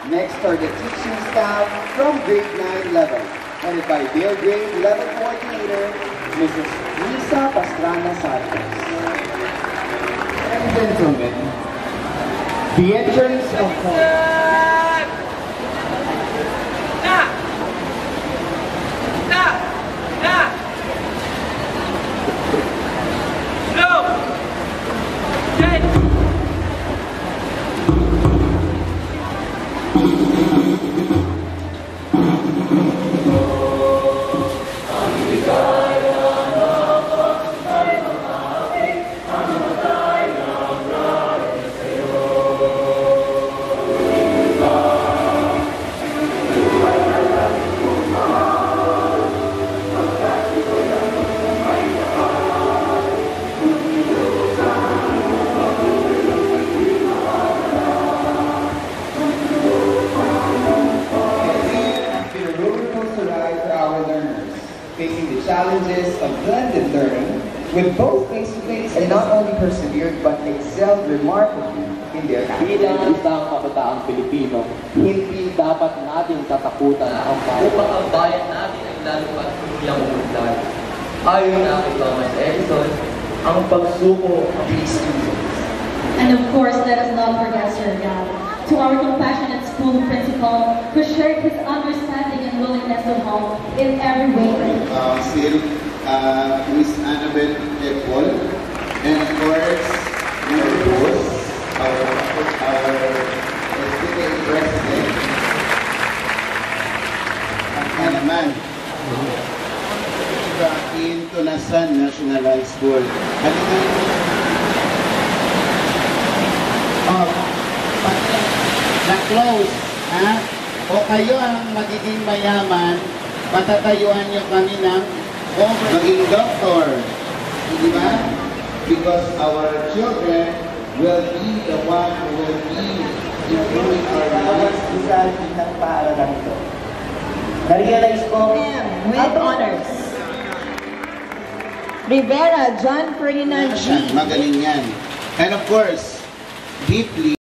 Next are the teaching staff from grade 9 level, headed by their grade level coordinator, Mrs. Lisa Pastrana Santos. Ladies and gentlemen, the entrance of facing the challenges of blended learning with both face-to-face and not only persevered but excelled remarkably in their bilang isang kabataang Pilipino, hindi dapat natin tatakutan ang bayan. Upang ang bayan natin ay lalo at tuluyang umunlad. Ayon na kay Thomas Edison, ang pagsuko ang students. And of course, let us not forget Sir Gab, to our compassionate school principal who shared his understanding and willingness to help in every way. Still, Miss Annabelle Epol, and of course, our host, our student president, at naman, in Tunasan National High School. Na-close, ha? O kayo ang magiging mayaman, matatayuan nyo kami ng maging doctor. Di ba? Because our children will be the one who will be improving our lives. Isang ng paaralan ito. Na-realize ko, with honors. Rivera John Ferdinand G. Magaling yan. And of course, deeply